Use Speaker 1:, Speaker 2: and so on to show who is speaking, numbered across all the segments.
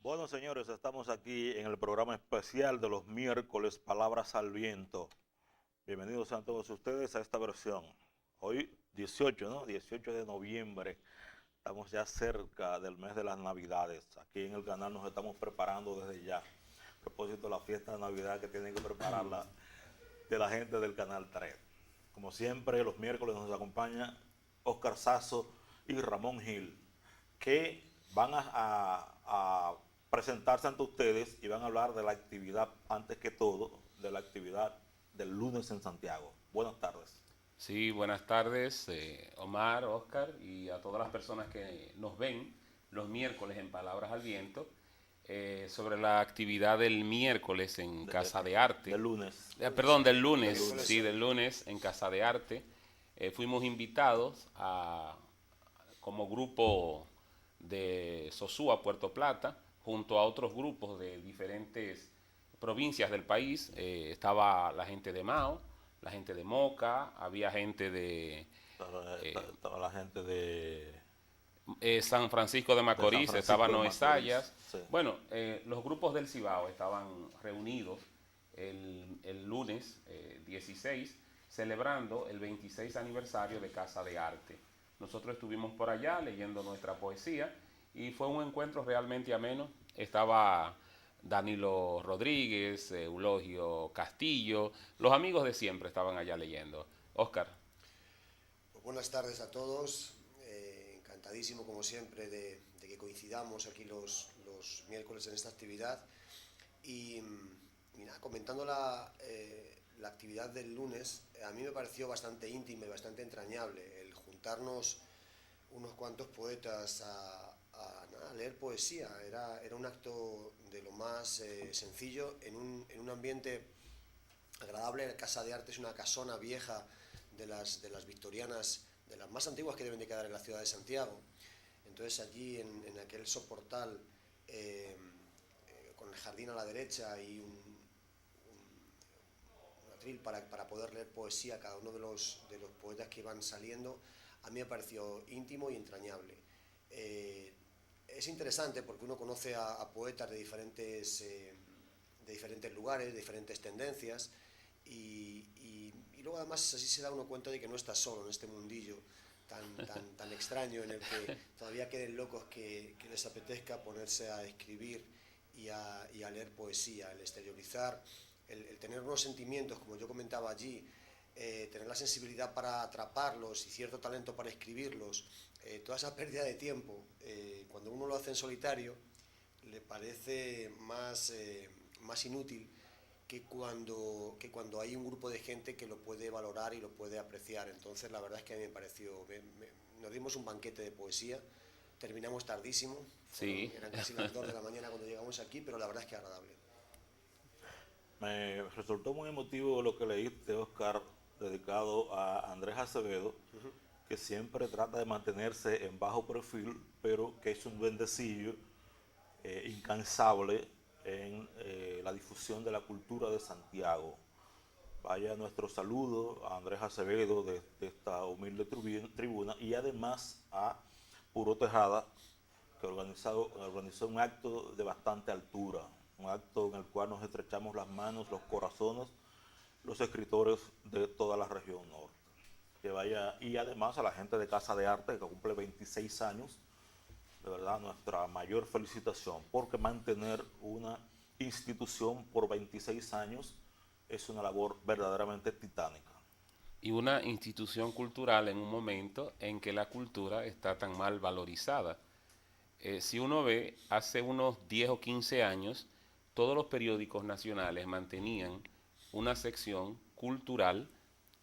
Speaker 1: Bueno, señores, estamos aquí en el programa especial de los miércoles, Palabras al Viento. Bienvenidos a todos ustedes a esta versión. Hoy 18, ¿no? 18 de noviembre. Estamos ya cerca del mes de las Navidades. Aquí en el canal nos estamos preparando desde ya. A propósito de la fiesta de Navidad que tienen que prepararla de la gente del Canal 3. Como siempre, los miércoles nos acompaña Oscar Sazo y Ramón Gil, que van a presentarse ante ustedes y van a hablar de la actividad, antes que todo, de la actividad del lunes en Santiago. Buenas tardes.
Speaker 2: Sí, buenas tardes, Omar, Oscar y a todas las personas que nos ven los miércoles en Palabras al Viento sobre la actividad del miércoles en
Speaker 1: De,
Speaker 2: Casa de Arte.
Speaker 1: del lunes.
Speaker 2: Perdón, del
Speaker 1: Del
Speaker 2: lunes,
Speaker 1: lunes.
Speaker 2: sí, del lunes en Casa de Arte. Fuimos invitados como grupo de Sosúa, Puerto Plata, junto a otros grupos de diferentes provincias del país. Estaba la gente de Mao, la gente de Moca, había gente de
Speaker 1: Estaba la gente
Speaker 2: San Francisco de
Speaker 1: de San
Speaker 2: Macorís, estaba
Speaker 1: Francisco de
Speaker 2: Noé
Speaker 1: Macorís.
Speaker 2: Sayas.
Speaker 1: Sí.
Speaker 2: Bueno, los grupos del Cibao estaban reunidos el lunes 16, celebrando el 26 aniversario de Casa de Arte. Nosotros estuvimos por allá leyendo nuestra poesía y fue un encuentro realmente ameno. Estaba Danilo Rodríguez, Eulogio Castillo, los amigos de siempre estaban allá leyendo. Oscar.
Speaker 3: Pues buenas tardes a todos, encantadísimo como siempre de que coincidamos aquí los miércoles en esta actividad y nada, comentando la actividad del lunes, a mí me pareció bastante íntima y bastante entrañable el juntarnos unos cuantos poetas a leer poesía. Era un acto de lo más sencillo en un ambiente agradable. La Casa de Arte es una casona vieja de las victorianas, de las más antiguas que deben de quedar en la ciudad de Santiago. Entonces allí en aquel soportal con el jardín a la derecha y un atril para poder leer poesía a cada uno de los poetas que iban saliendo, a mí me pareció íntimo y entrañable. Es interesante porque uno conoce a poetas de diferentes lugares, de diferentes tendencias, y luego además así se da uno cuenta de que no está solo en este mundillo tan extraño en el que todavía queden locos que les apetezca ponerse a escribir y a leer poesía, el exteriorizar, el tener unos sentimientos, como yo comentaba allí, tener la sensibilidad para atraparlos y cierto talento para escribirlos, toda esa pérdida de tiempo, cuando uno lo hace en solitario, le parece más inútil que cuando hay un grupo de gente que lo puede valorar y lo puede apreciar. Entonces la verdad es que a mí me pareció, nos dimos un banquete de poesía, terminamos tardísimo,
Speaker 2: Sí.
Speaker 3: eran casi las 2 de la mañana cuando llegamos aquí, pero la verdad es que agradable.
Speaker 1: Me resultó muy emotivo lo que leíste, Oscar, dedicado a Andrés Acevedo, que siempre trata de mantenerse en bajo perfil, pero que es un duendecillo incansable en la difusión de la cultura de Santiago. Vaya nuestro saludo a Andrés Acevedo de esta humilde tribuna y además a Puro Tejada, que organizó un acto de bastante altura, un acto en el cual nos estrechamos las manos, los corazones, los escritores de toda la región norte. Que vaya, y además a la gente de Casa de Arte, que cumple 26 años, de verdad nuestra mayor felicitación, porque mantener una institución por 26 años es una labor verdaderamente titánica.
Speaker 2: Y una institución cultural en un momento en que la cultura está tan mal valorizada. Si uno ve, hace unos 10 o 15 años, todos los periódicos nacionales mantenían una sección cultural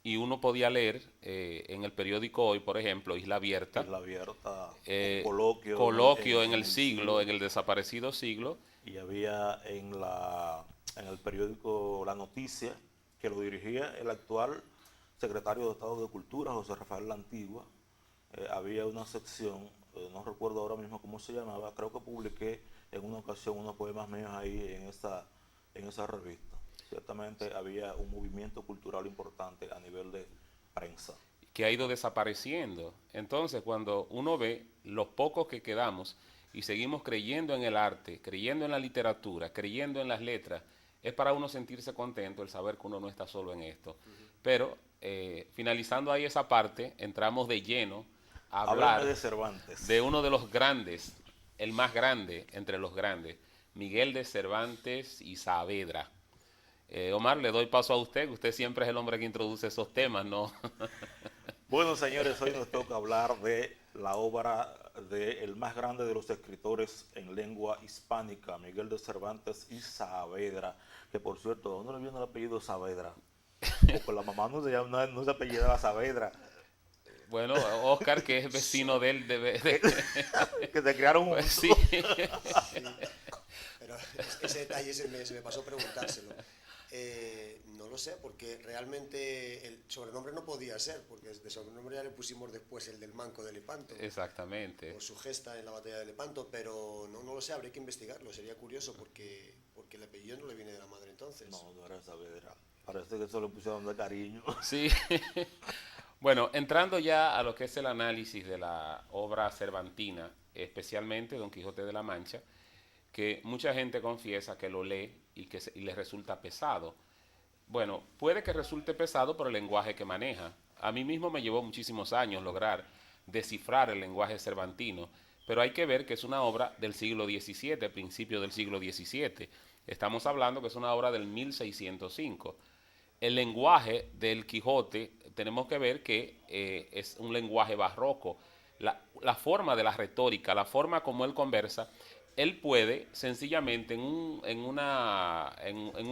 Speaker 2: y uno podía leer en el periódico Hoy, por ejemplo, Isla Abierta,
Speaker 1: Isla Abierta, un
Speaker 2: eh,
Speaker 1: coloquio
Speaker 2: coloquio en
Speaker 1: en
Speaker 2: el
Speaker 1: el
Speaker 2: siglo,
Speaker 1: siglo,
Speaker 2: en el desaparecido siglo.
Speaker 1: y había en el periódico La Noticia, que lo dirigía el actual secretario de Estado de Cultura, José Rafael La Antigua. Había una sección, no recuerdo ahora mismo cómo se llamaba, creo que publiqué en una ocasión unos poemas míos ahí en esa revista. Ciertamente había un movimiento cultural importante a nivel de prensa.
Speaker 2: Que ha ido desapareciendo. Entonces, cuando uno ve los pocos que quedamos, y seguimos creyendo en el arte, creyendo en la literatura, creyendo en las letras, es para uno sentirse contento el saber que uno no está solo en esto. Pero finalizando ahí esa parte, entramos de lleno a
Speaker 1: Háblame
Speaker 2: hablar
Speaker 1: de Cervantes.
Speaker 2: de uno de los grandes, el más grande entre los grandes, Miguel de Cervantes y Saavedra. Omar, le doy paso a usted, que usted siempre es el hombre que introduce esos temas, ¿no?
Speaker 1: Bueno, señores, hoy nos toca hablar de la obra del más grande de los escritores en lengua hispánica, Miguel de Cervantes y Saavedra, que por cierto, ¿dónde le viene el apellido Saavedra? Porque la mamá no se apellidaba Saavedra,
Speaker 2: Bueno, Oscar, que es vecino de él,
Speaker 1: que se criaron
Speaker 2: pues
Speaker 1: juntos.
Speaker 2: sí.
Speaker 3: Sí, pero ese detalle se me pasó preguntárselo. No lo sé, porque realmente el sobrenombre no podía ser, porque de sobrenombre ya le pusimos después el del Manco de Lepanto,
Speaker 2: Exactamente.
Speaker 3: por su gesta en la batalla de Lepanto, pero no lo sé, habría que investigarlo, sería curioso porque el apellido no le viene de la madre entonces.
Speaker 1: No era Saavedra. Parece que eso le pusieron de cariño.
Speaker 2: Sí. Bueno, entrando ya a lo que es el análisis de la obra cervantina, especialmente Don Quijote de la Mancha, que mucha gente confiesa que lo lee y le resulta pesado. Bueno, puede que resulte pesado por el lenguaje que maneja. A mí mismo me llevó muchísimos años lograr descifrar el lenguaje cervantino, pero hay que ver que es una obra del siglo XVII, principio del siglo XVII. Estamos hablando que es una obra del 1605. El lenguaje del Quijote, tenemos que ver que es un lenguaje barroco. La forma de la retórica, la forma como él conversa, él puede sencillamente en un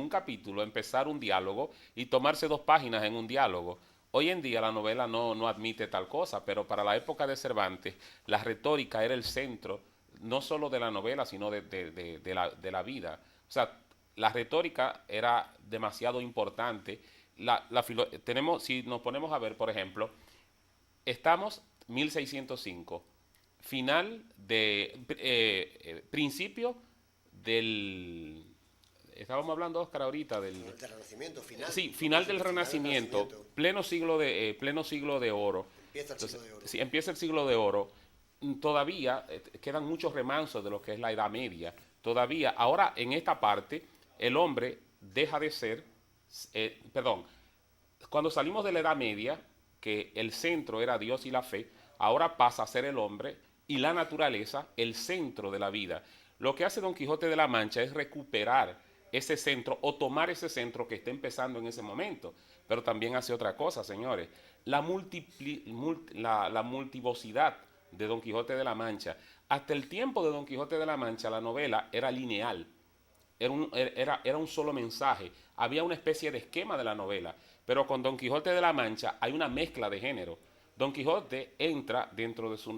Speaker 2: capítulo empezar un diálogo y tomarse 2 páginas en un diálogo. Hoy en día la novela no admite tal cosa, pero para la época de Cervantes la retórica era el centro no solo de la novela, sino de la vida. O sea, la retórica era demasiado importante. Tenemos, si nos ponemos a ver, por ejemplo, estamos 1605, principio del, estábamos hablando, Oscar, ahorita del,
Speaker 3: Del Renacimiento, final.
Speaker 2: sí, final del Renacimiento, pleno siglo de oro.
Speaker 3: Empieza el
Speaker 2: Entonces,
Speaker 3: siglo de oro.
Speaker 2: si empieza el siglo de oro, todavía quedan muchos remansos de lo que es la Edad Media. Todavía, ahora en esta parte, el hombre deja de ser, perdón, cuando salimos de la Edad Media, que el centro era Dios y la fe, ahora pasa a ser el hombre y la naturaleza el centro de la vida. Lo que hace Don Quijote de la Mancha es recuperar ese centro o tomar ese centro que está empezando en ese momento. Pero también hace otra cosa, señores. La multivocidad de Don Quijote de la Mancha. Hasta el tiempo de Don Quijote de la Mancha, la novela era lineal. Era un solo mensaje. Había una especie de esquema de la novela. Pero con Don Quijote de la Mancha hay una mezcla de género. Don Quijote entra dentro de su...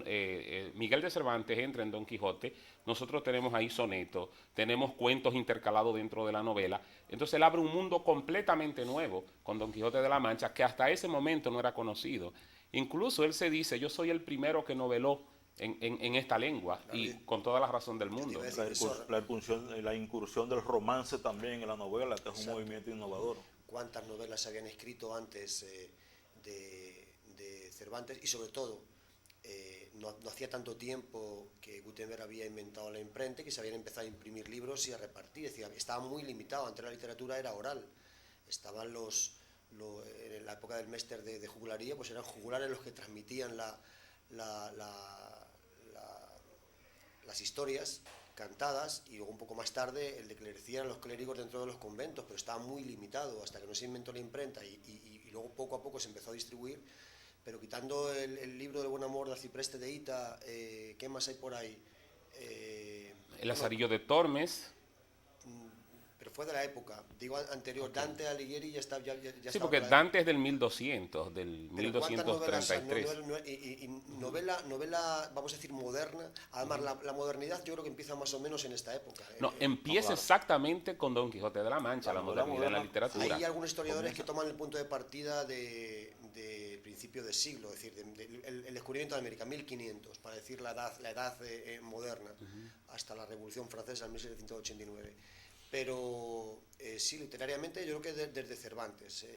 Speaker 2: Miguel de Cervantes entra en Don Quijote. Nosotros tenemos ahí sonetos, tenemos cuentos intercalados dentro de la novela. Entonces él abre un mundo completamente nuevo con Don Quijote de la Mancha que hasta ese momento no era conocido. Incluso él se dice, yo soy el primero que noveló en esta lengua, y con toda la razón del mundo.
Speaker 1: La incursión del romance también en la novela, que es un movimiento innovador.
Speaker 3: ¿Cuántas novelas se habían escrito antes de Cervantes? Y sobre todo, no hacía tanto tiempo que Gutenberg había inventado la imprenta y que se habían empezado a imprimir libros y a repartir. Es decir, estaba muy limitado. Antes la literatura era oral. Estaban en la época del Mester de jugularía, pues eran jugulares los que transmitían las historias cantadas, y luego un poco más tarde el de que le decían los clérigos dentro de los conventos, pero estaba muy limitado hasta que no se inventó la imprenta y luego poco a poco se empezó a distribuir. Pero quitando el libro de Buen Amor de Cipreste de Ita, ¿qué más hay por ahí?
Speaker 2: El Lazarillo de Tormes.
Speaker 3: Pero fue de la época, digo anterior. Okay. Dante Alighieri ya está. Ya
Speaker 2: sí, porque Dante es del 1200, del 1233.
Speaker 3: Novela, vamos a decir, moderna. Además, la modernidad yo creo que empieza más o menos en esta época.
Speaker 2: No, empieza exactamente con Don Quijote de la Mancha, la modernidad en la literatura.
Speaker 3: Hay algunos historiadores que toman el punto de partida de principio de siglo, es decir, el descubrimiento de América, 1500, para decir la edad moderna, hasta la Revolución Francesa en 1789. Pero sí, literariamente yo creo que desde Cervantes.